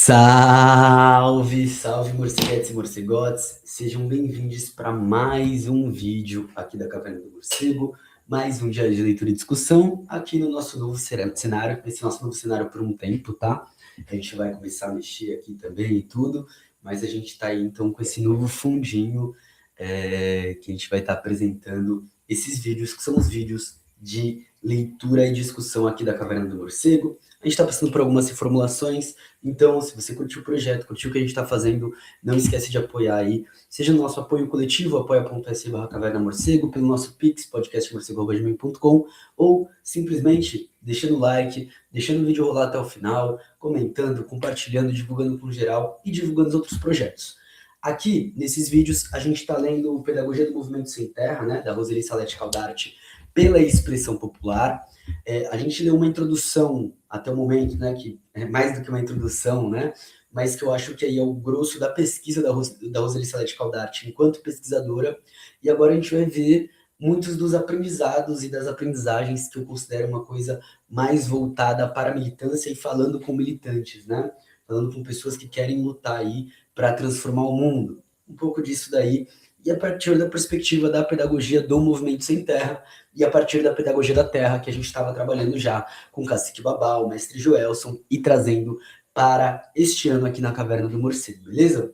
Salve, salve, morceguetes e morcegotes, sejam bem-vindos para mais um vídeo aqui da Caverna do Morcego, mais um dia de leitura e discussão aqui no nosso novo cenário, esse nosso novo cenário por um tempo, tá? A gente vai começar a mexer aqui também e tudo, mas a gente está aí então com esse novo fundinho que a gente vai estar apresentando esses vídeos, que são os vídeos de leitura e discussão aqui da Caverna do Morcego. A gente está passando por algumas reformulações, então se você curtiu o projeto, curtiu o que a gente está fazendo, não esquece de apoiar aí, seja no nosso apoio coletivo, apoia.se/Caverna Morcego, pelo nosso Pix, podcastmorcego@gmail.com, ou simplesmente deixando o like, deixando o vídeo rolar até o final, comentando, compartilhando, divulgando com geral e divulgando os outros projetos. Aqui, nesses vídeos, a gente está lendo Pedagogia do Movimento Sem Terra, né, da Roseli Salete Caldarte, pela expressão popular. A gente leu uma introdução até o momento, né, que é mais do que uma introdução, né, mas que eu acho que aí é o grosso da pesquisa da Roseli Salete Caldarte enquanto pesquisadora, e agora a gente vai ver muitos dos aprendizados e das aprendizagens que eu considero uma coisa mais voltada para a militância e falando com militantes, né, falando com pessoas que querem lutar aí para transformar o mundo. Um pouco disso daí, e a partir da perspectiva da pedagogia do Movimento Sem Terra, e a partir da pedagogia da terra, que a gente estava trabalhando já com o Cacique Babá, o Mestre Joelson, e trazendo para este ano aqui na Caverna do Morcego, beleza?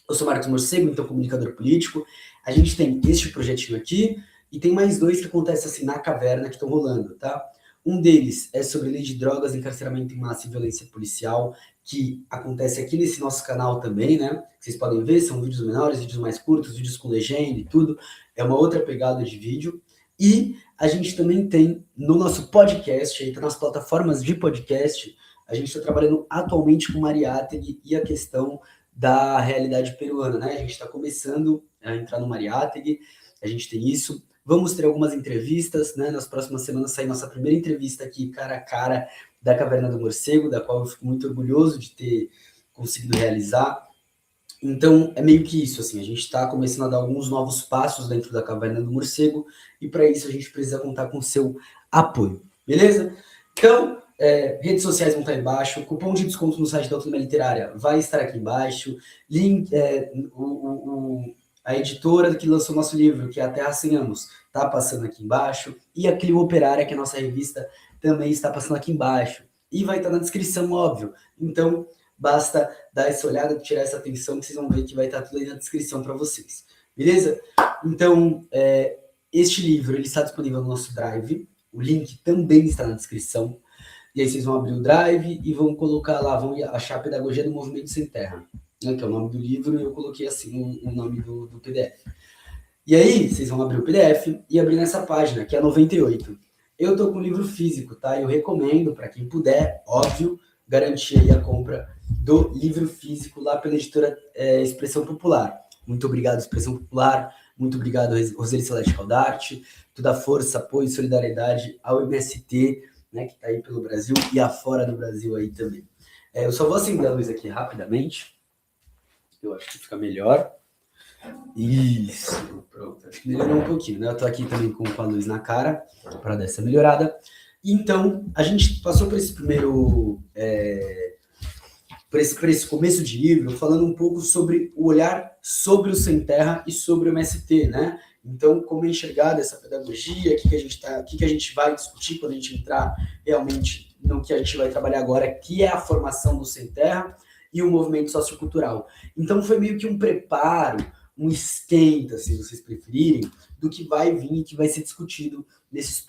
Eu sou Marcos Morcego, então comunicador político. A gente tem este projetinho aqui, e tem mais dois que acontecem assim na caverna que estão rolando, tá? Um deles é sobre lei de drogas, encarceramento em massa e violência policial, que acontece aqui nesse nosso canal também, né? Vocês podem ver, são vídeos menores, vídeos mais curtos, vídeos com legenda e tudo. É uma outra pegada de vídeo. E a gente também tem no nosso podcast, aí tá nas plataformas de podcast, a gente está trabalhando atualmente com Mariátegui e a questão da realidade peruana, né? A gente está começando a entrar no Mariátegui, a gente tem isso. Vamos ter algumas entrevistas, né? Nas próximas semanas sai nossa primeira entrevista aqui, cara a cara, da Caverna do Morcego, da qual eu fico muito orgulhoso de ter conseguido realizar. Então, é meio que isso, assim, a gente está começando a dar alguns novos passos dentro da Caverna do Morcego, e para isso a gente precisa contar com o seu apoio, beleza? Então, redes sociais vão estar aí embaixo, cupom de desconto no site da Autonomia Literária vai estar aqui embaixo, link, a editora que lançou nosso livro, que é A Terra Sem Amos, está passando aqui embaixo, e a Clio Operária, que é a nossa revista, também está passando aqui embaixo, e vai estar na descrição, óbvio. Então, basta dar essa olhada, tirar essa atenção, que vocês vão ver que vai estar tudo aí na descrição para vocês, beleza? Então, este livro ele está disponível no nosso Drive, o link também está na descrição, e aí vocês vão abrir o Drive e vão colocar lá, vão achar a Pedagogia do Movimento Sem Terra, né, que é o nome do livro, e eu coloquei assim o nome do PDF. E aí, vocês vão abrir o PDF e abrir nessa página, que é a 98. Eu tô com o livro físico, tá? Eu recomendo, para quem puder, óbvio, garantir aí a compra do livro físico lá pela editora Expressão Popular. Muito obrigado, Expressão Popular. Muito obrigado, Roseli Salete Caldarte. Toda a força, apoio e solidariedade ao MST, né, que está aí pelo Brasil e afora do Brasil aí também. Eu só vou acender a luz aqui rapidamente. Eu acho que fica melhor. Isso, pronto. Acho que melhorou um pouquinho, né? Eu tô aqui também com a luz na cara para dar essa melhorada. Então, a gente passou por esse primeiro... por esse começo de livro, falando um pouco sobre o olhar sobre o Sem Terra e sobre o MST, né? Então, como é enxergada essa pedagogia, o que a gente vai discutir quando a gente entrar realmente no que a gente vai trabalhar agora, que é a formação do Sem Terra e o movimento sociocultural. Então, foi meio que um preparo, um esquenta, se vocês preferirem, do que vai vir e que vai ser discutido nessas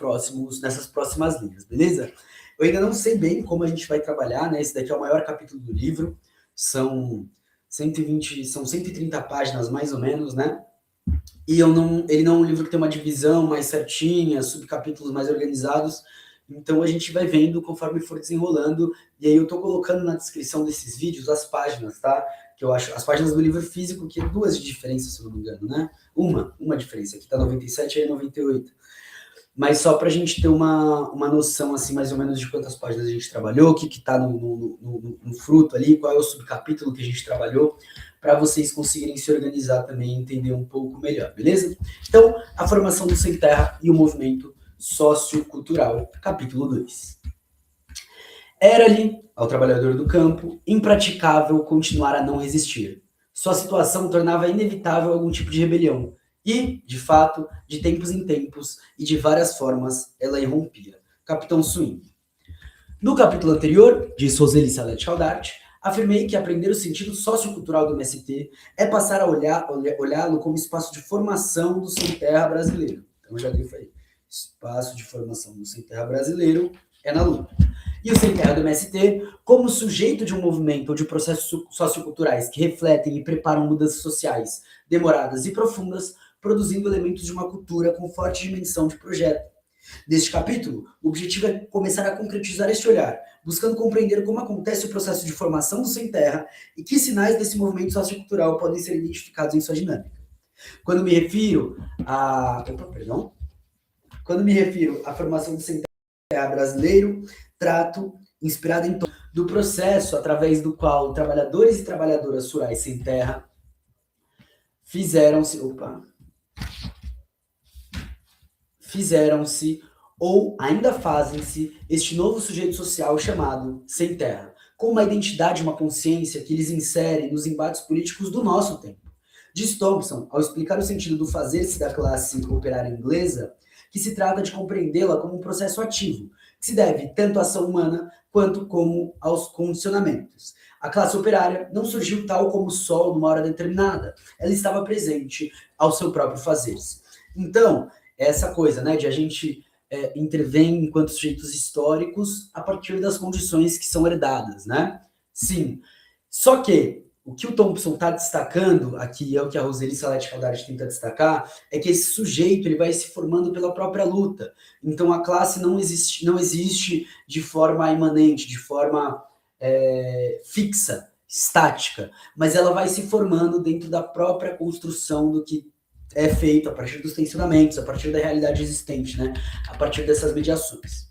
próximas linhas, beleza? Eu ainda não sei bem como a gente vai trabalhar, né? Esse daqui é o maior capítulo do livro, são 130 páginas mais ou menos, né? E ele não é um livro que tem uma divisão mais certinha, subcapítulos mais organizados, então a gente vai vendo conforme for desenrolando, e aí eu tô colocando na descrição desses vídeos as páginas, tá? Que eu acho, as páginas do livro físico, que é duas de diferença, se eu não me engano, né? Uma diferença, aqui tá 97 e aí 98. Mas só para a gente ter uma noção, assim, mais ou menos de quantas páginas a gente trabalhou, o que está no fruto ali, qual é o subcapítulo que a gente trabalhou, para vocês conseguirem se organizar também e entender um pouco melhor, beleza? Então, a formação do Sem Terra e o movimento sociocultural, capítulo 2. Era-lhe, ao trabalhador do campo, impraticável continuar a não resistir. Sua situação tornava inevitável algum tipo de rebelião, e, de fato, de tempos em tempos e de várias formas, ela irrompia. Capitão Swing. No capítulo anterior, diz Roseli Salete Caldarte, afirmei que aprender o sentido sociocultural do MST é passar a olhá-lo como espaço de formação do sem terra brasileiro. Então já li aí. Espaço de formação do sem terra brasileiro é na luta. E o sem terra do MST como sujeito de um movimento ou de processos socioculturais que refletem e preparam mudanças sociais demoradas e profundas, produzindo elementos de uma cultura com forte dimensão de projeto. Neste capítulo, o objetivo é começar a concretizar este olhar, buscando compreender como acontece o processo de formação do sem terra e que sinais desse movimento sociocultural podem ser identificados em sua dinâmica. Quando me refiro à formação do sem terra brasileiro, trato inspirado em torno do processo através do qual trabalhadores e trabalhadoras rurais sem terra fizeram-se ou ainda fazem-se este novo sujeito social chamado sem terra, com uma identidade e uma consciência que eles inserem nos embates políticos do nosso tempo. Diz Thompson, ao explicar o sentido do fazer-se da classe operária inglesa, que se trata de compreendê-la como um processo ativo, que se deve tanto à ação humana quanto como aos condicionamentos. A classe operária não surgiu tal como o sol numa hora determinada, ela estava presente ao seu próprio fazer-se. Então, essa coisa, né, de a gente intervém enquanto sujeitos históricos a partir das condições que são herdadas, né? Sim. Só que o que o Thompson está destacando aqui, é o que a Roseli Salete Caldarte tenta destacar, é que esse sujeito ele vai se formando pela própria luta. Então a classe não existe de forma imanente, de forma fixa, estática, mas ela vai se formando dentro da própria construção do que é feito a partir dos tensionamentos, a partir da realidade existente, né? A partir dessas mediações.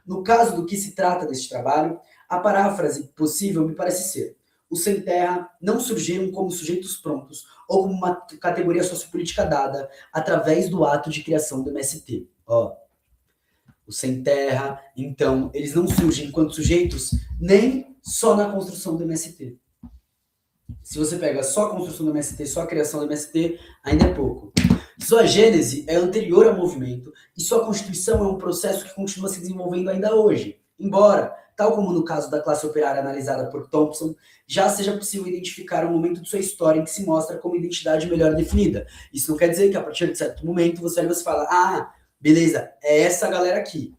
No caso do que se trata deste trabalho, a paráfrase possível me parece ser: os sem terra não surgiram como sujeitos prontos ou como uma categoria sociopolítica dada através do ato de criação do MST. Os sem terra, então, eles não surgem enquanto sujeitos nem só na construção do MST. Se você pega só a construção do MST, só a criação do MST, ainda é pouco. Sua gênese é anterior ao movimento e sua constituição é um processo que continua se desenvolvendo ainda hoje. Embora, tal como no caso da classe operária analisada por Thompson, já seja possível identificar um momento de sua história em que se mostra como identidade melhor definida. Isso não quer dizer que a partir de certo momento você fala, beleza, é essa galera aqui.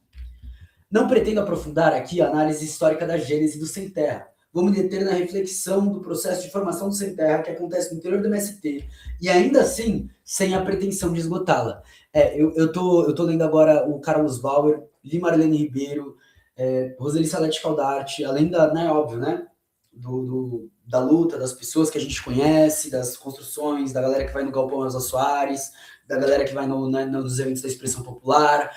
Não pretendo aprofundar aqui a análise histórica da gênese do sem terra. Vou me deter na reflexão do processo de formação do sem terra que acontece no interior do MST e ainda assim sem a pretensão de esgotá-la. Eu tô lendo agora o Carlos Bauer, Lima Arlene Ribeiro, Roseli Salete Caldarte, além da, né, óbvio, né, da luta, das pessoas que a gente conhece, das construções, da galera que vai no Galpão Elza Soares, da galera que vai nos eventos da expressão popular,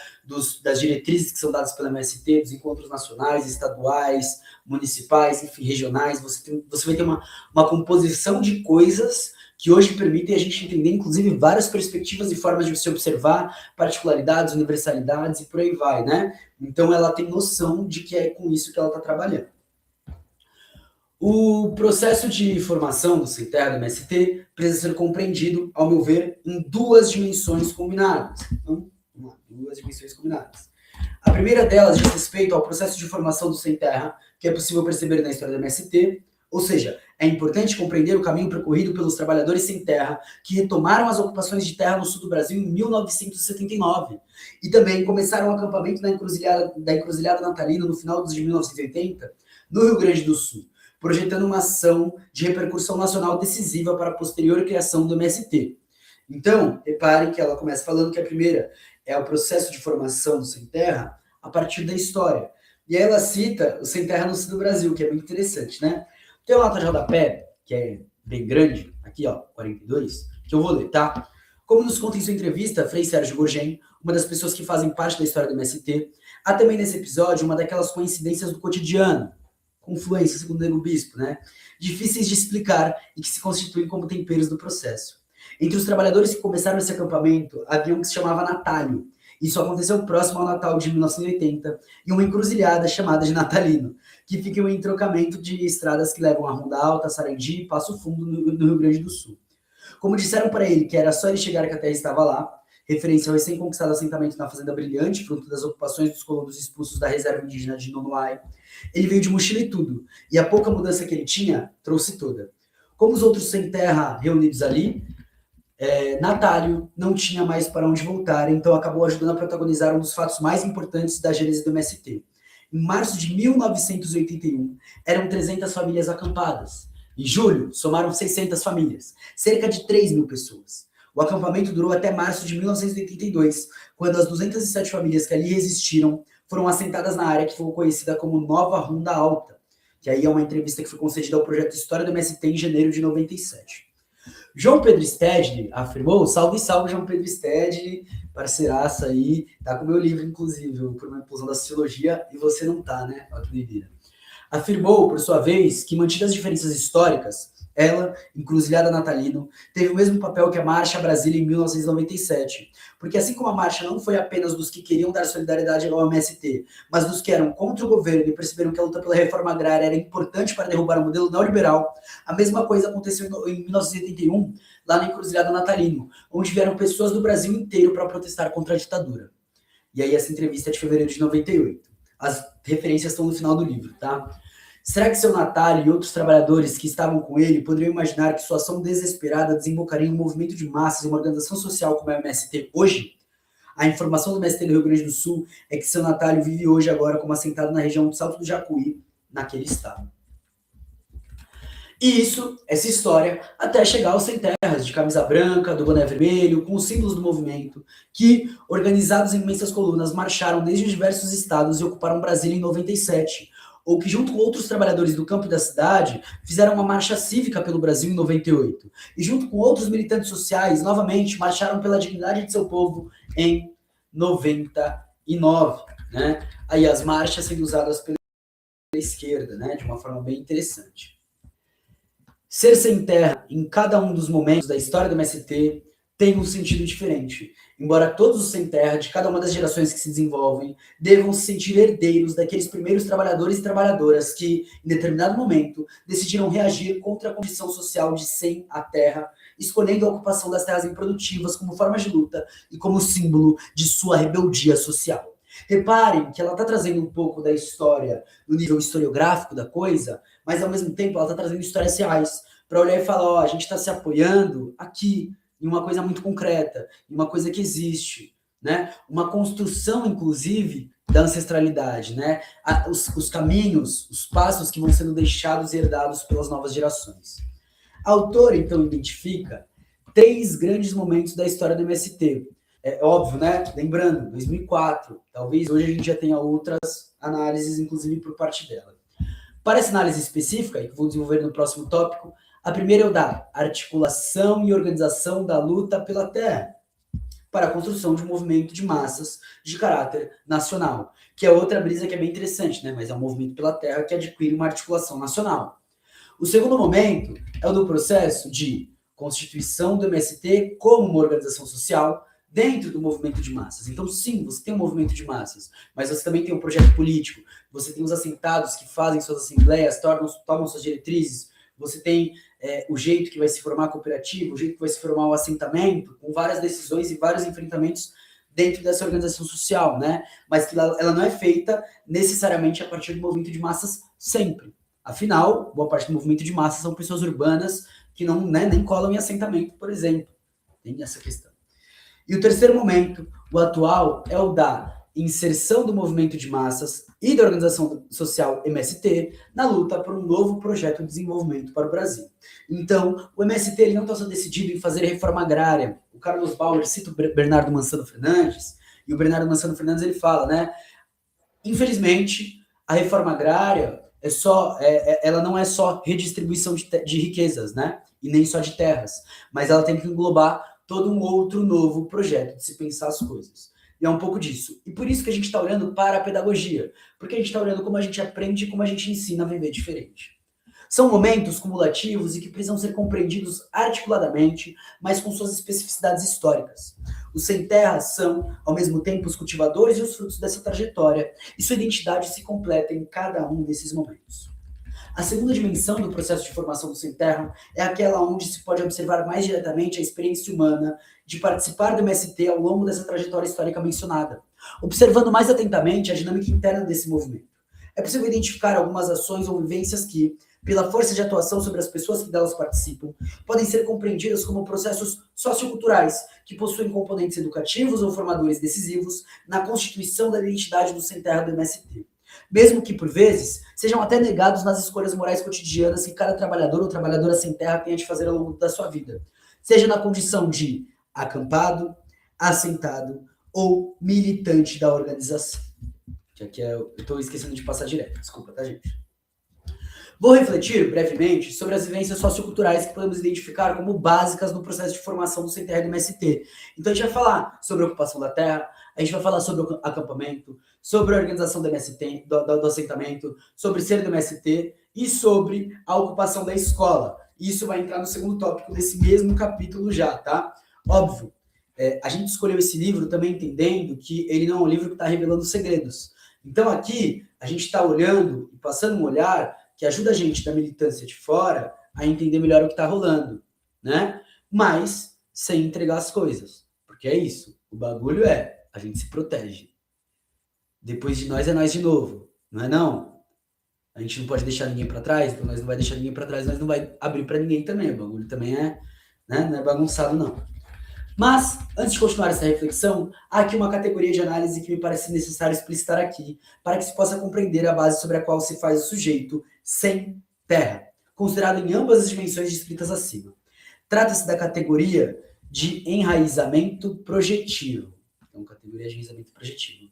das diretrizes que são dadas pela MST, dos encontros nacionais, estaduais, municipais, enfim, regionais. Você vai ter uma composição de coisas que hoje permitem a gente entender, inclusive, várias perspectivas e formas de se observar particularidades, universalidades e por aí vai, né? Então, ela tem noção de que é com isso que ela está trabalhando. O processo de formação do sem terra do MST precisa ser compreendido, ao meu ver, em duas dimensões combinadas. Então, duas dimensões combinadas. A primeira delas diz respeito ao processo de formação do sem terra, que é possível perceber na história do MST, ou seja, é importante compreender o caminho percorrido pelos trabalhadores sem terra que retomaram as ocupações de terra no sul do Brasil em 1979 e também começaram o acampamento da Encruzilhada Natalina no final de 1980 no Rio Grande do Sul, projetando uma ação de repercussão nacional decisiva para a posterior criação do MST. Então, reparem que ela começa falando que a primeira é o processo de formação do sem terra a partir da história. E aí ela cita o sem terra no sul do Brasil, que é muito interessante, né? Tem uma nota de rodapé, que é bem grande, aqui, 42, que eu vou ler, tá? Como nos conta em sua entrevista, Frei Sérgio Gorgen, uma das pessoas que fazem parte da história do MST, há também nesse episódio uma daquelas coincidências do cotidiano, confluência, segundo o Nego Bispo, né? Difíceis de explicar e que se constituem como temperos do processo. Entre os trabalhadores que começaram esse acampamento, havia um que se chamava Natálio. Isso aconteceu próximo ao Natal de 1980, em uma encruzilhada chamada de Natalino, que fica em um entrocamento de estradas que levam a Ronda Alta, Sarandi e Passo Fundo, no Rio Grande do Sul. Como disseram para ele que era só ele chegar que a terra estava lá, referência ao recém-conquistado assentamento na Fazenda Brilhante, fruto das ocupações dos colonos expulsos da reserva indígena de Nonoai, ele veio de mochila e tudo, e a pouca mudança que ele tinha, trouxe toda. Como os outros sem terra reunidos ali, Natálio não tinha mais para onde voltar, então acabou ajudando a protagonizar um dos fatos mais importantes da gênese do MST. Em março de 1981, eram 300 famílias acampadas. Em julho, somaram 600 famílias, cerca de 3 mil pessoas. O acampamento durou até março de 1982, quando as 207 famílias que ali resistiram foram assentadas na área que ficou conhecida como Nova Ronda Alta, que aí é uma entrevista que foi concedida ao projeto História do MST em janeiro de 97. João Pedro Stedley afirmou, salve, salve, João Pedro Stedley, parceiraça aí, tá com o meu livro, inclusive, Por uma Impulsão da Sociologia, e você não tá, né? Olha que doideira. Afirmou, por sua vez, que mantidas as diferenças históricas, ela, encruzilhada Natalino, teve o mesmo papel que a Marcha Brasília em 1997. Porque assim como a marcha não foi apenas dos que queriam dar solidariedade ao MST, mas dos que eram contra o governo e perceberam que a luta pela reforma agrária era importante para derrubar o modelo neoliberal, a mesma coisa aconteceu em 1981, lá na encruzilhada Natalino, onde vieram pessoas do Brasil inteiro para protestar contra a ditadura. E aí essa entrevista é de fevereiro de 98. As referências estão no final do livro, tá? Será que seu Natalio e outros trabalhadores que estavam com ele poderiam imaginar que sua ação desesperada desembocaria em um movimento de massas e uma organização social como é o MST hoje? A informação do MST no Rio Grande do Sul é que seu Natalio vive hoje agora como assentado na região do Salto do Jacuí, naquele estado. E isso, essa história, até chegar aos sem terras, de camisa branca, do boné vermelho, com os símbolos do movimento, que, organizados em imensas colunas, marcharam desde diversos estados e ocuparam Brasília em 97, ou que, junto com outros trabalhadores do campo e da cidade, fizeram uma marcha cívica pelo Brasil em 98, e junto com outros militantes sociais, novamente, marcharam pela dignidade de seu povo em 99, né? Aí as marchas sendo usadas pela esquerda, né? De uma forma bem interessante. Ser sem terra, em cada um dos momentos da história do MST, tem um sentido diferente. Embora todos os sem terra, de cada uma das gerações que se desenvolvem, devam se sentir herdeiros daqueles primeiros trabalhadores e trabalhadoras que, em determinado momento, decidiram reagir contra a condição social de sem a terra, escolhendo a ocupação das terras improdutivas como forma de luta e como símbolo de sua rebeldia social. Reparem que ela está trazendo um pouco da história no nível historiográfico da coisa, mas ao mesmo tempo ela está trazendo histórias reais para olhar e falar, ó, a gente está se apoiando aqui em uma coisa muito concreta, em uma coisa que existe, né? Uma construção, inclusive, da ancestralidade, né? Os caminhos, os passos que vão sendo deixados e herdados pelas novas gerações. A autora, então, identifica 3 grandes momentos da história do MST. É óbvio, né? Lembrando, 2004. Talvez hoje a gente já tenha outras análises, inclusive por parte dela. Para essa análise específica, que vou desenvolver no próximo tópico, a primeira é o da articulação e organização da luta pela terra, para a construção de um movimento de massas de caráter nacional, que é outra brisa que é bem interessante, né? Mas é um movimento pela terra que adquire uma articulação nacional. O segundo momento é o do processo de constituição do MST como uma organização social dentro do movimento de massas. Então, sim, você tem um movimento de massas, mas você também tem um projeto político, você tem os assentados que fazem suas assembleias, tomam suas diretrizes, você tem o jeito que vai se formar a cooperativa, o jeito que vai se formar o assentamento, com várias decisões e vários enfrentamentos dentro dessa organização social, né? Mas que ela não é feita necessariamente a partir do movimento de massas sempre. Afinal, boa parte do movimento de massas são pessoas urbanas que não, né, nem colam em assentamento, por exemplo. Tem essa questão. E o terceiro momento, o atual, é o da inserção do movimento de massas e da organização social MST na luta por um novo projeto de desenvolvimento para o Brasil. Então, o MST ele não está só decidido em fazer reforma agrária. O Carlos Bauer cita o Bernardo Mansano Fernandes, e o Bernardo Mansano Fernandes ele fala, né? Infelizmente, a reforma agrária ela não é só redistribuição de riquezas, né? E nem só de terras, mas ela tem que englobar todo um outro novo projeto de se pensar as coisas. E é um pouco disso. E por isso que a gente está olhando para a pedagogia. Porque a gente está olhando como a gente aprende e como a gente ensina a viver diferente. São momentos cumulativos e que precisam ser compreendidos articuladamente, mas com suas especificidades históricas. Os sem terra são, ao mesmo tempo, os cultivadores e os frutos dessa trajetória, e sua identidade se completa em cada um desses momentos. A segunda dimensão do processo de formação do sem terra é aquela onde se pode observar mais diretamente a experiência humana de participar do MST ao longo dessa trajetória histórica mencionada, observando mais atentamente a dinâmica interna desse movimento. É possível identificar algumas ações ou vivências que, pela força de atuação sobre as pessoas que delas participam, podem ser compreendidas como processos socioculturais que possuem componentes educativos ou formadores decisivos na constituição da identidade do sem terra do MST. Mesmo que, por vezes, sejam até negados nas escolhas morais cotidianas que cada trabalhador ou trabalhadora sem terra tenha de fazer ao longo da sua vida, seja na condição de acampado, assentado ou militante da organização. Que aqui eu estou esquecendo de passar direto, desculpa, tá, gente? Vou refletir brevemente sobre as vivências socioculturais que podemos identificar como básicas no processo de formação do sem terra do MST. Então a gente vai falar sobre a ocupação da terra, a gente vai falar sobre o acampamento, sobre a organização do MST, do assentamento, sobre ser do MST e sobre a ocupação da escola. Isso vai entrar no segundo tópico desse mesmo capítulo já, tá? Óbvio, a gente escolheu esse livro também entendendo que ele não é um livro que está revelando segredos. Então aqui a gente está olhando e passando um olhar que ajuda a gente da militância de fora a entender melhor o que está rolando, né? Mas sem entregar as coisas, porque é isso. O bagulho é, a gente se protege. Depois de nós é nós de novo, não é não? A gente não pode deixar ninguém para trás, então nós não vai deixar ninguém para trás, nós não vai abrir para ninguém também. O bagulho também é, né? Não é bagunçado não. Mas, antes de continuar essa reflexão, há aqui uma categoria de análise que me parece necessário explicitar aqui, para que se possa compreender a base sobre a qual se faz o sujeito sem terra, considerado em ambas as dimensões descritas acima. Trata-se da categoria de enraizamento projetivo. Então, categoria de enraizamento projetivo.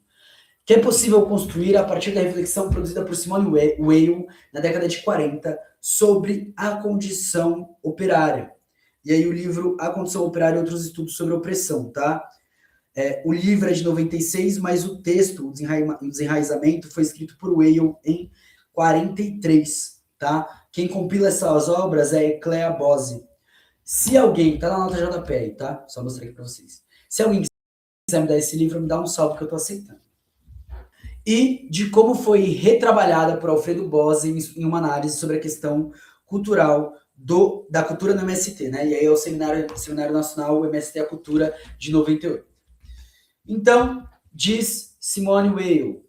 Que é possível construir a partir da reflexão produzida por Simone Weil na década de 40 sobre a condição operária. E aí o livro A Condição Operária e Outros Estudos sobre Opressão, tá? O livro é de 96, mas o texto, o desenraizamento, foi escrito por Weil em 43, tá? Quem compila essas obras é Ecléa Bose. Se alguém, tá na nota JP aí, tá? Só mostrar aqui pra vocês. Se alguém quiser me dar esse livro, me dá um salve que eu tô aceitando. E de como foi retrabalhada por Alfredo Bose em uma análise sobre a questão cultural da cultura no MST, né? E aí é o Seminário Nacional, o MST a Cultura, de 98. Então, diz Simone Weil,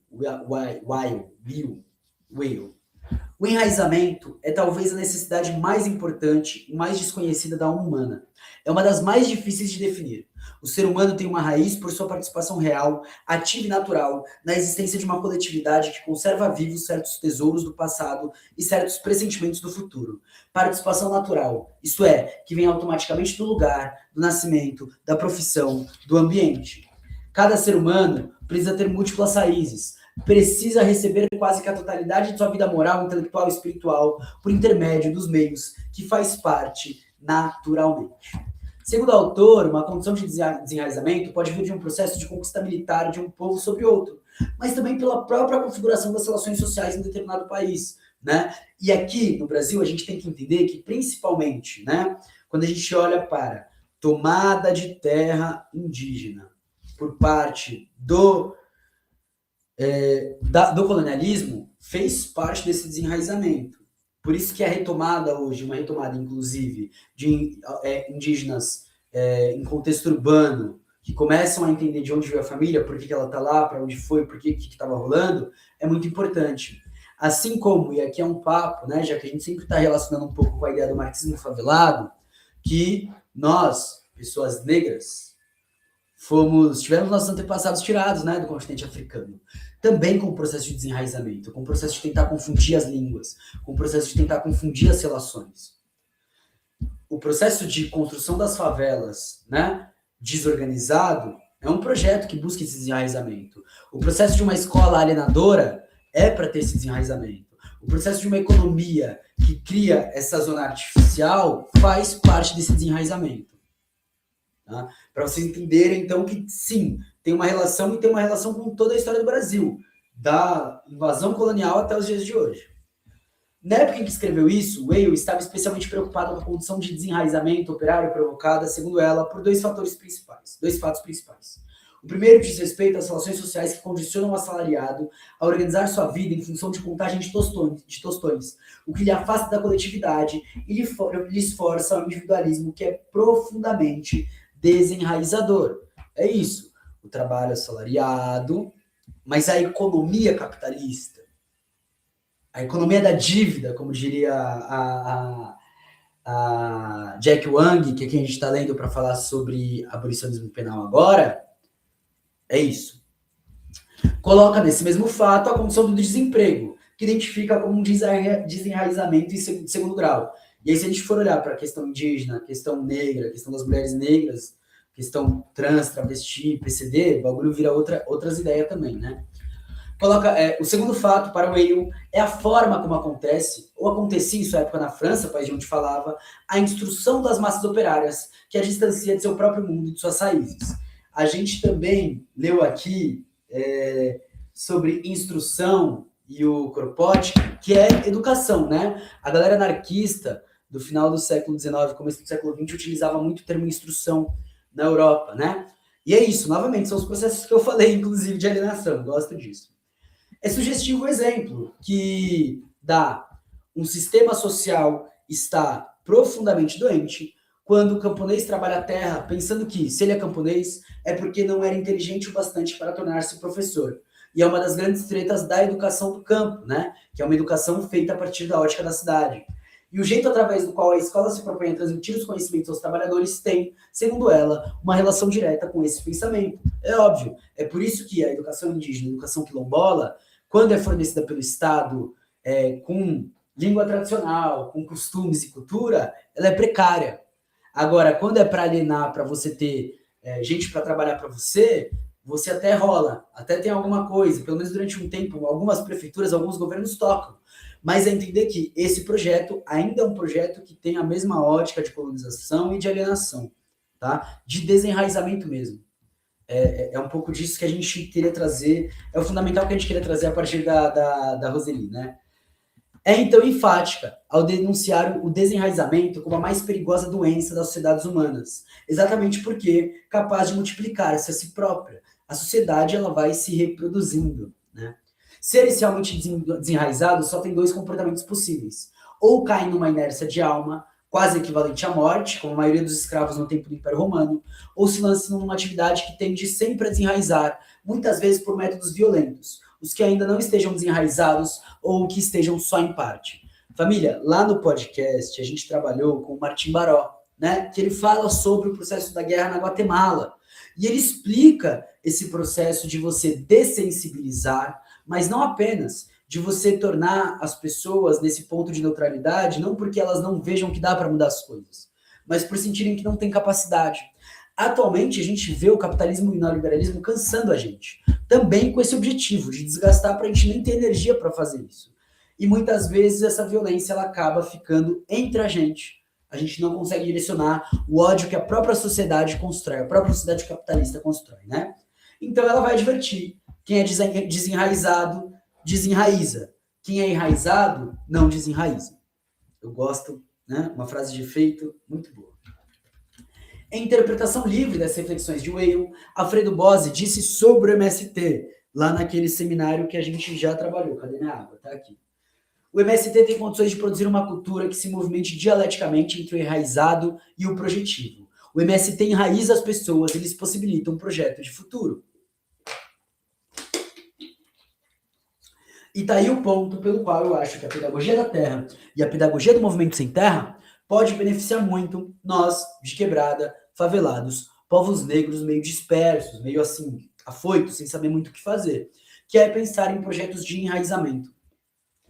o enraizamento é talvez a necessidade mais importante e mais desconhecida da alma humana. É uma das mais difíceis de definir. O ser humano tem uma raiz por sua participação real, ativa e natural, na existência de uma coletividade que conserva vivos certos tesouros do passado e certos pressentimentos do futuro. Participação natural, isto é, que vem automaticamente do lugar, do nascimento, da profissão, do ambiente. Cada ser humano precisa ter múltiplas raízes, precisa receber quase que a totalidade de sua vida moral, intelectual e espiritual por intermédio dos meios que faz parte naturalmente. Segundo o autor, uma condição de desenraizamento pode vir de um processo de conquista militar de um povo sobre outro, mas também pela própria configuração das relações sociais em determinado país, né? E aqui no Brasil a gente tem que entender que principalmente, né, quando a gente olha para tomada de terra indígena por parte do colonialismo, fez parte desse desenraizamento. Por isso que a retomada hoje, uma retomada inclusive de indígenas em contexto urbano, que começam a entender de onde veio a família, por que ela está lá, para onde foi, por que estava rolando, é muito importante. Assim como, e aqui é um papo, né, já que a gente sempre está relacionando um pouco com a ideia do marxismo favelado, que nós, pessoas negras, tivemos nossos antepassados tirados, né, do continente africano. Também com o processo de desenraizamento, com o processo de tentar confundir as línguas, com o processo de tentar confundir as relações. O processo de construção das favelas, né, desorganizado, é um projeto que busca esse desenraizamento. O processo de uma escola alienadora é para ter esse desenraizamento. O processo de uma economia que cria essa zona artificial faz parte desse desenraizamento. Tá? Para vocês entenderem, então, que sim, tem uma relação e tem uma relação com toda a história do Brasil, da invasão colonial até os dias de hoje. Na época em que escreveu isso, Weil estava especialmente preocupado com a condição de desenraizamento operário provocada, segundo ela, por dois fatos principais. O primeiro diz respeito às relações sociais que condicionam o assalariado a organizar sua vida em função de contagem de tostões, o que lhe afasta da coletividade e lhe esforça ao individualismo, que é profundamente desenraizador. É isso, o trabalho assalariado, mas a economia capitalista, a economia da dívida, como diria a Jack Wang, que é quem a gente está lendo para falar sobre abolicionismo penal agora, é isso. Coloca nesse mesmo fato a condição do desemprego, que identifica como um desenraizamento em segundo grau. E aí, se a gente for olhar para a questão indígena, a questão negra, a questão das mulheres negras, questão trans, travesti, PCD, o bagulho vira outras ideias também, né? Coloca, o segundo fato para o Weil é a forma como acontece, ou acontecia em sua época na França, país de onde falava, a instrução das massas operárias, que a distancia de seu próprio mundo e de suas raízes. A gente também leu aqui sobre instrução e o Kropotkin, que é educação, né? A galera anarquista do final do século XIX, começo do século XX, utilizava muito o termo instrução na Europa, né? E é isso, novamente, são os processos que eu falei, inclusive, de alienação, gosto disso. É sugestivo o exemplo que dá um sistema social está profundamente doente quando o camponês trabalha a terra pensando que, se ele é camponês, é porque não era inteligente o bastante para tornar-se professor. E é uma das grandes tretas da educação do campo, né? Que é uma educação feita a partir da ótica da cidade. E o jeito através do qual a escola se propõe a transmitir os conhecimentos aos trabalhadores tem, segundo ela, uma relação direta com esse pensamento. É óbvio, é por isso que a educação indígena, a educação quilombola, quando é fornecida pelo Estado com língua tradicional, com costumes e cultura, ela é precária. Agora, quando é para alienar, para você ter gente para trabalhar para você, você até rola, até tem alguma coisa, pelo menos durante um tempo, algumas prefeituras, alguns governos tocam. Mas é entender que esse projeto ainda é um projeto que tem a mesma ótica de colonização e de alienação, tá? De desenraizamento mesmo. É um pouco disso que a gente queria trazer, é o fundamental que a gente queria trazer a partir da Roseli, né? É então enfática ao denunciar o desenraizamento como a mais perigosa doença das sociedades humanas, exatamente porque capaz de multiplicar-se a si própria. A sociedade ela vai se reproduzindo, né? Seres realmente desenraizados só tem dois comportamentos possíveis. Ou caem numa inércia de alma, quase equivalente à morte, como a maioria dos escravos no tempo do Império Romano, ou se lançam numa atividade que tende sempre a desenraizar, muitas vezes por métodos violentos, os que ainda não estejam desenraizados ou que estejam só em parte. Família, lá no podcast a gente trabalhou com o Martim Baró, né, que ele fala sobre o processo da guerra na Guatemala, e ele explica esse processo de você dessensibilizar, mas não apenas de você tornar as pessoas nesse ponto de neutralidade, não porque elas não vejam que dá para mudar as coisas, mas por sentirem que não tem capacidade. Atualmente, a gente vê o capitalismo e o neoliberalismo cansando a gente, também com esse objetivo de desgastar para a gente nem ter energia para fazer isso. E muitas vezes essa violência ela acaba ficando entre a gente. A gente não consegue direcionar o ódio que a própria sociedade constrói, a própria sociedade capitalista constrói, né? Então ela vai advertir. Quem é desenraizado, desenraiza. Quem é enraizado, não desenraiza. Eu gosto, né? Uma frase de efeito muito boa. Em interpretação livre das reflexões de Weil, Alfredo Bose disse sobre o MST, lá naquele seminário que a gente já trabalhou. Cadê minha água? Tá aqui. O MST tem condições de produzir uma cultura que se movimente dialeticamente entre o enraizado e o projetivo. O MST enraiza as pessoas e lhes possibilita um projeto de futuro. E tá aí o ponto pelo qual eu acho que a pedagogia da terra e a pedagogia do movimento sem terra pode beneficiar muito nós, de quebrada, favelados, povos negros meio dispersos, meio assim, afoitos, sem saber muito o que fazer, que é pensar em projetos de enraizamento.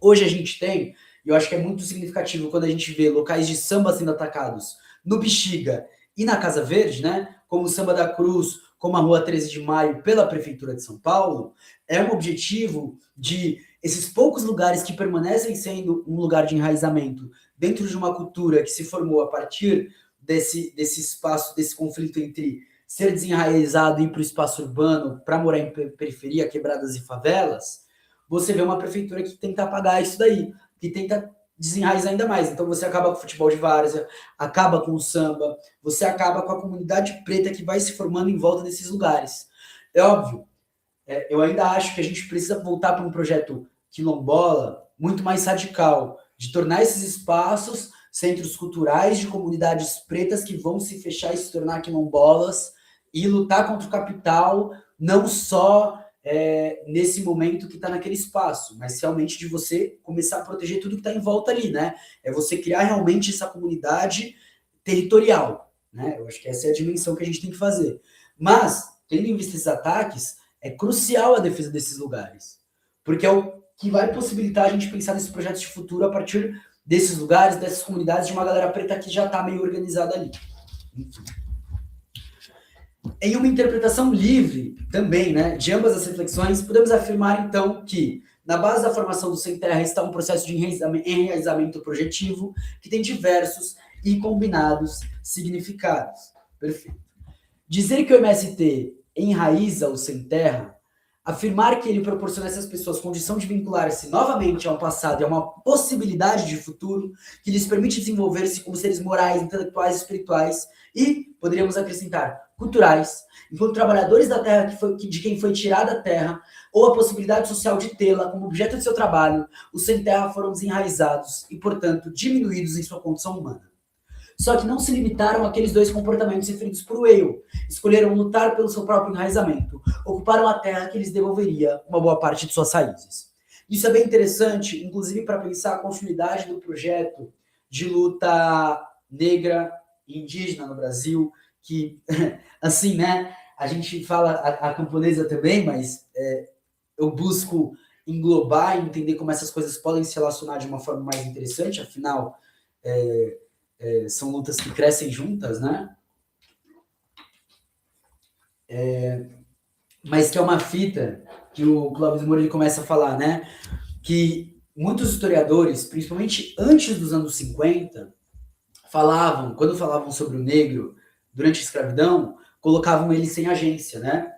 Hoje a gente tem, e eu acho que é muito significativo quando a gente vê locais de samba sendo atacados no Bexiga e na Casa Verde, né? Como o Samba da Cruz, como a Rua 13 de Maio, pela Prefeitura de São Paulo, é um objetivo de esses poucos lugares que permanecem sendo um lugar de enraizamento dentro de uma cultura que se formou a partir desse espaço, desse conflito entre ser desenraizado e ir para o espaço urbano para morar em periferia, quebradas e favelas. Você vê uma prefeitura que tenta apagar isso daí, que tenta desenraiza ainda mais. Então você acaba com o futebol de várzea, acaba com o samba, você acaba com a comunidade preta que vai se formando em volta desses lugares. É óbvio, eu ainda acho que a gente precisa voltar para um projeto quilombola muito mais radical, de tornar esses espaços centros culturais de comunidades pretas que vão se fechar e se tornar quilombolas e lutar contra o capital, não só nesse momento que está naquele espaço, mas realmente de você começar a proteger tudo que está em volta ali, né? É você criar realmente essa comunidade territorial, né? Eu acho que essa é a dimensão que a gente tem que fazer. Mas, tendo em vista esses ataques, é crucial a defesa desses lugares, porque é o que vai possibilitar a gente pensar nesses projetos de futuro a partir desses lugares, dessas comunidades, de uma galera preta que já está meio organizada ali. Enfim. Em uma interpretação livre, também, né, de ambas as reflexões, podemos afirmar, então, que na base da formação do Sem Terra está um processo de enraizamento projetivo que tem diversos e combinados significados. Perfeito. Dizer que o MST enraiza o Sem Terra, afirmar que ele proporciona a essas pessoas condição de vincular-se novamente ao passado e a uma possibilidade de futuro que lhes permite desenvolver-se como seres morais, intelectuais, espirituais e, poderíamos acrescentar, culturais, enquanto trabalhadores da terra de quem foi tirada a terra, ou a possibilidade social de tê-la como objeto de seu trabalho, os sem terra foram desenraizados e, portanto, diminuídos em sua condição humana. Só que não se limitaram àqueles dois comportamentos referidos por Whale. Escolheram lutar pelo seu próprio enraizamento. Ocuparam a terra que lhes devolveria uma boa parte de suas raízes. Isso é bem interessante, inclusive para pensar a continuidade do projeto de luta negra e indígena no Brasil, que, assim, né, a gente fala a camponesa também, mas eu busco englobar e entender como essas coisas podem se relacionar de uma forma mais interessante, afinal, são lutas que crescem juntas, né? Mas que é uma fita que o Clóvis Moura ele começa a falar, né? Que muitos historiadores, principalmente antes dos anos 50, quando falavam sobre o negro durante a escravidão, colocavam ele sem agência, né?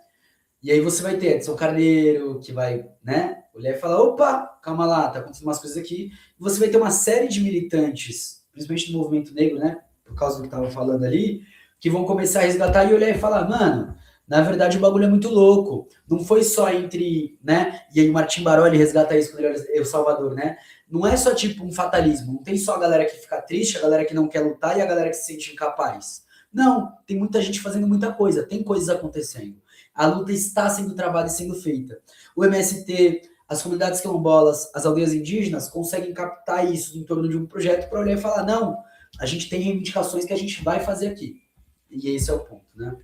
E aí você vai ter Edson Carneiro, que vai, né, olhar e falar, opa, calma lá, tá acontecendo umas coisas aqui. E você vai ter uma série de militantes, principalmente do movimento negro, né, por causa do que tava falando ali, que vão começar a resgatar e olhar e falar, mano, na verdade o bagulho é muito louco. Não foi só entre, né, e aí o Martim Baroli resgata isso quando ele é o Salvador, né? Não é só tipo um fatalismo, não tem só a galera que fica triste, a galera que não quer lutar e a galera que se sente incapaz. Não, tem muita gente fazendo muita coisa, tem coisas acontecendo. A luta está sendo travada e sendo feita. O MST, as comunidades quilombolas, as aldeias indígenas conseguem captar isso em torno de um projeto para olhar e falar, não, a gente tem reivindicações que a gente vai fazer aqui. E esse é o ponto, né?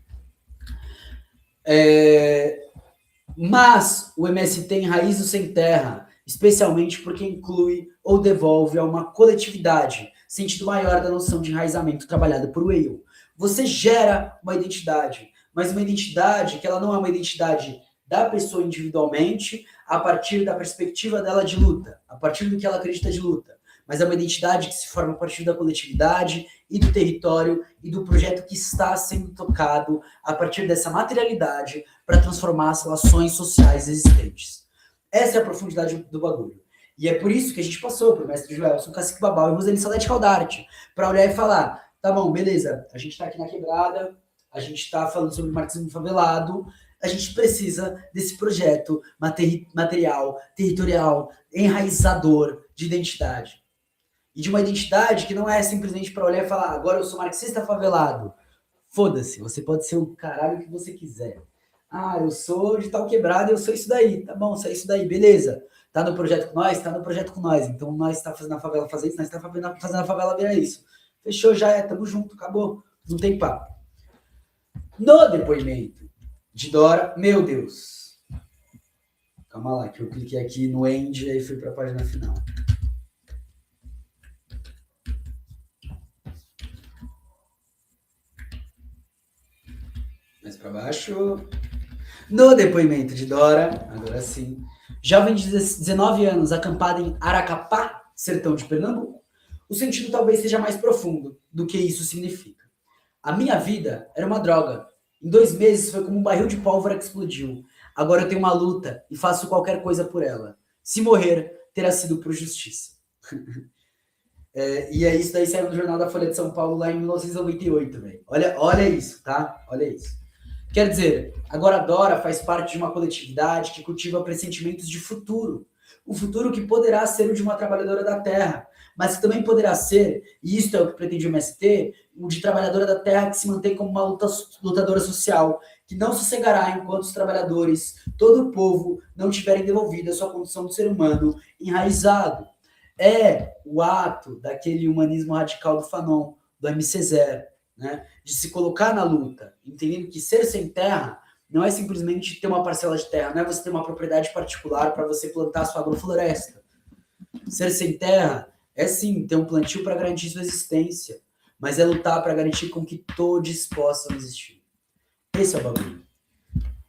Mas o MST enraiza o sem terra, especialmente porque inclui ou devolve a uma coletividade, sentido maior da noção de enraizamento trabalhada por Whale. Você gera uma identidade, mas uma identidade que ela não é uma identidade da pessoa individualmente, a partir da perspectiva dela de luta, a partir do que ela acredita de luta, mas é uma identidade que se forma a partir da coletividade e do território e do projeto que está sendo tocado a partir dessa materialidade para transformar as relações sociais existentes. Essa é a profundidade do bagulho. E é por isso que a gente passou para o mestre Joelson, Cacique Babau e Roseli Salete Caldarte, para olhar e falar, tá bom, beleza, a gente está aqui na quebrada, a gente está falando sobre marxismo favelado, a gente precisa desse projeto material, territorial, enraizador de identidade. E de uma identidade que não é simplesmente para olhar e falar, agora eu sou marxista favelado. Foda-se, você pode ser o caralho que você quiser. Ah, eu sou de tal quebrada, eu sou isso daí. Tá bom, você é isso daí, beleza. Tá no projeto com nós? Tá no projeto com nós. Então nós tá fazendo a favela fazer isso, nós tá fazendo a favela virar isso. Fechou, já é, tamo junto, acabou. Não tem papo. No depoimento de Dora, meu Deus. Calma lá, que eu cliquei aqui no end e aí fui pra página final. Mais para baixo. No depoimento de Dora, agora sim, jovem de 19 anos, acampada em Aracapá, sertão de Pernambuco, o sentido talvez seja mais profundo do que isso significa. A minha vida era uma droga. Em 2 meses foi como um barril de pólvora que explodiu. Agora eu tenho uma luta e faço qualquer coisa por ela. Se morrer, terá sido por justiça. E aí isso daí saiu no Jornal da Folha de São Paulo lá em 1998, velho. Olha isso, tá? Olha isso. Quer dizer, agora a Dora faz parte de uma coletividade que cultiva pressentimentos de futuro. Um futuro que poderá ser o de uma trabalhadora da terra, mas que também poderá ser, e isso é o que pretende o MST, o de trabalhadora da terra que se mantém como uma lutadora social, que não sossegará enquanto os trabalhadores, todo o povo, não tiverem devolvido a sua condição de ser humano enraizado. É o ato daquele humanismo radical do Fanon, do MC0, né? De se colocar na luta, entendendo que ser sem terra não é simplesmente ter uma parcela de terra, não é você ter uma propriedade particular para você plantar sua agrofloresta. Ser sem terra é sim ter um plantio para garantir sua existência, mas é lutar para garantir com que todos possam existir. Esse é o bagulho.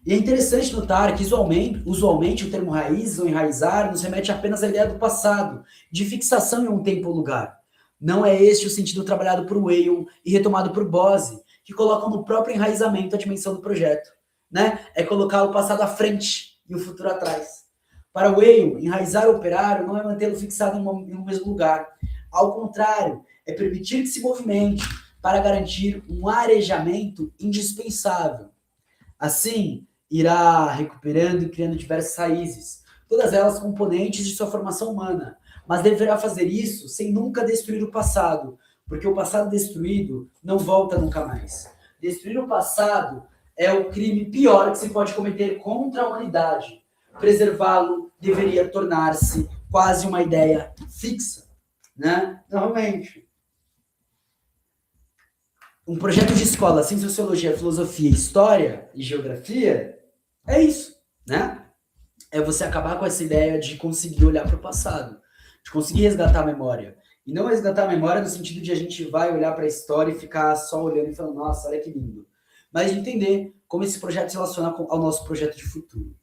E é interessante notar que usualmente o termo raiz ou enraizar nos remete apenas à ideia do passado, de fixação em um tempo ou lugar. Não é este o sentido trabalhado por Whale e retomado por Bose, que colocam no próprio enraizamento a dimensão do projeto. Né? É colocar o passado à frente e o futuro atrás. Para Whale, enraizar o operário não é mantê-lo fixado em um mesmo lugar. Ao contrário, é permitir que se movimente para garantir um arejamento indispensável. Assim, irá recuperando e criando diversas raízes, todas elas componentes de sua formação humana, mas deverá fazer isso sem nunca destruir o passado, porque o passado destruído não volta nunca mais. Destruir o passado é o crime pior que se pode cometer contra a humanidade. Preservá-lo deveria tornar-se quase uma ideia fixa, né? Novamente, um projeto de escola sem sociologia, filosofia, história e geografia é isso, né? É você acabar com essa ideia de conseguir olhar para o passado, de conseguir resgatar a memória. E não resgatar a memória no sentido de a gente vai olhar para a história e ficar só olhando e falando, nossa, olha que lindo. Mas de entender como esse projeto se relaciona ao nosso projeto de futuro.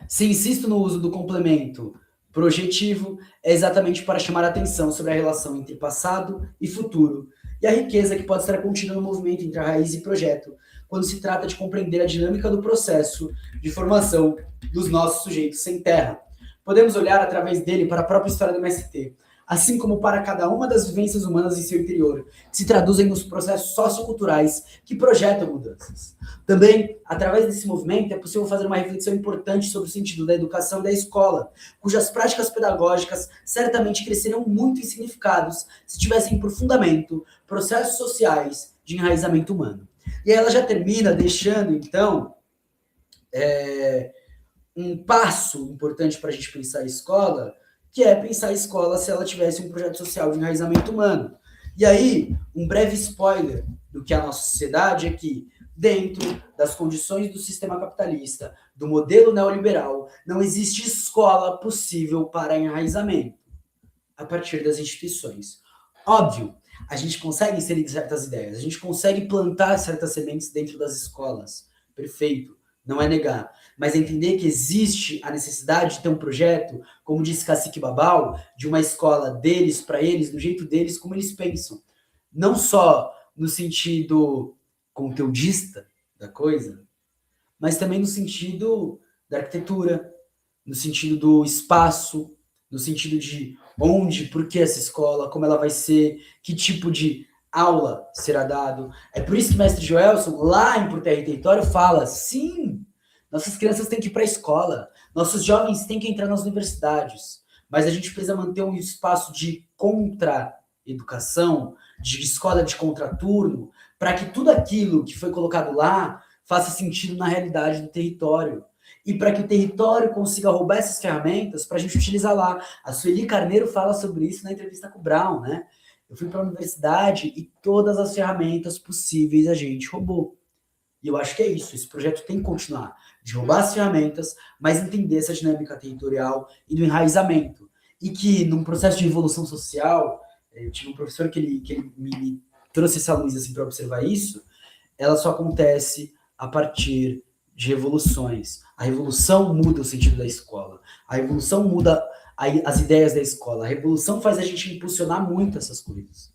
Se insisto no uso do complemento projetivo, é exatamente para chamar a atenção sobre a relação entre passado e futuro, e a riqueza que pode estar contida no movimento entre a raiz e projeto, quando se trata de compreender a dinâmica do processo de formação dos nossos sujeitos sem terra. Podemos olhar através dele para a própria história do MST, assim como para cada uma das vivências humanas em seu interior, que se traduzem nos processos socioculturais que projetam mudanças. Também, através desse movimento, é possível fazer uma reflexão importante sobre o sentido da educação e da escola, cujas práticas pedagógicas certamente cresceriam muito em significados se tivessem por fundamento processos sociais de enraizamento humano. E aí ela já termina deixando, então, um passo importante para a gente pensar a escola, que é pensar a escola se ela tivesse um projeto social de enraizamento humano. E aí, um breve spoiler do que é a nossa sociedade é que, dentro das condições do sistema capitalista, do modelo neoliberal, não existe escola possível para enraizamento a partir das instituições. Óbvio, a gente consegue inserir certas ideias, a gente consegue plantar certas sementes dentro das escolas. Perfeito, não é negar. Mas entender que existe a necessidade de ter um projeto, como disse Cacique Babau, de uma escola deles, para eles, do jeito deles, como eles pensam. Não só no sentido conteudista da coisa, mas também no sentido da arquitetura, no sentido do espaço, no sentido de onde, por que essa escola, como ela vai ser, que tipo de aula será dado. É por isso que o mestre Joelson, lá em Por Terra e Território, fala, sim, nossas crianças têm que ir para a escola, nossos jovens têm que entrar nas universidades, mas a gente precisa manter um espaço de contra-educação, de escola de contraturno, para que tudo aquilo que foi colocado lá faça sentido na realidade do território. E para que o território consiga roubar essas ferramentas para a gente utilizar lá. A Sueli Carneiro fala sobre isso na entrevista com o Brown, né? Eu fui para a universidade e todas as ferramentas possíveis a gente roubou. E eu acho que é isso. Esse projeto tem que continuar. De roubar as ferramentas, mas entender essa dinâmica territorial e do enraizamento. E que, num processo de revolução social, eu tive um professor que ele me trouxe essa luz assim, para observar isso, ela só acontece a partir de revoluções. A revolução muda o sentido da escola. A revolução muda as ideias da escola. A revolução faz a gente impulsionar muito essas coisas.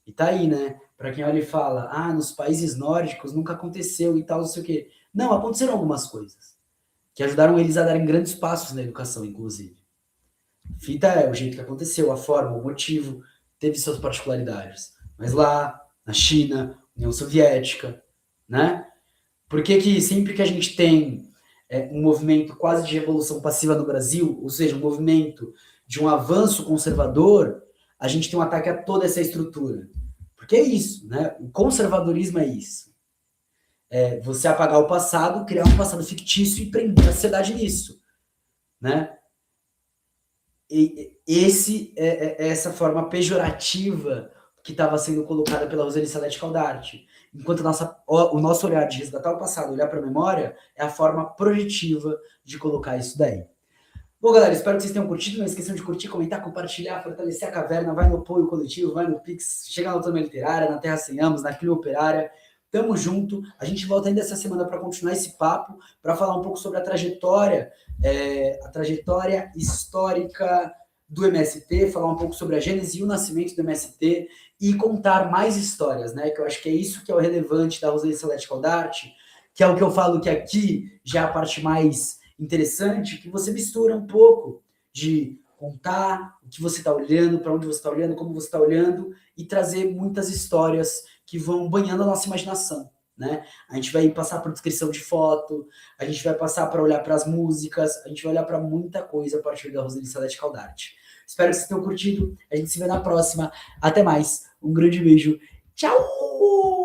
E tá aí, né? Para quem olha e fala, nos países nórdicos nunca aconteceu e tal, não sei o quê. Não, aconteceram algumas coisas que ajudaram eles a darem grandes passos na educação, inclusive. Fita é o jeito que aconteceu, a forma, o motivo, teve suas particularidades. Mas lá, na China, União Soviética, né? Por que que sempre que a gente tem um movimento quase de revolução passiva no Brasil, ou seja, um movimento de um avanço conservador, a gente tem um ataque a toda essa estrutura? Porque é isso, né? O conservadorismo é isso. É você apagar o passado, criar um passado fictício e prender a sociedade nisso, né? Essa forma pejorativa que estava sendo colocada pela Roseli Salete Caldarte. Enquanto o nosso olhar de resgatar o passado, olhar para a memória, é a forma projetiva de colocar isso daí. Bom, galera, espero que vocês tenham curtido. Não esqueçam de curtir, comentar, compartilhar, fortalecer a caverna. Vai no apoio coletivo, vai no Pix, chega na Autonomia Literária, na Terra Sem Amos, na Clio Operária. Tamo junto. A gente volta ainda essa semana para continuar esse papo, para falar um pouco sobre a trajetória histórica do MST, falar um pouco sobre a gênese e o nascimento do MST e contar mais histórias, né? Que eu acho que é isso que é o relevante da Roseli Salete Caldarte, que é o que eu falo que aqui já é a parte mais interessante, que você mistura um pouco de contar o que você está olhando, para onde você está olhando, como você está olhando, e trazer muitas histórias que vão banhando a nossa imaginação, né? A gente vai passar por descrição de foto, a gente vai passar para olhar para as músicas, a gente vai olhar para muita coisa a partir da Roseli Salete Caldarte. Espero que vocês tenham curtido, a gente se vê na próxima. Até mais, um grande beijo, tchau!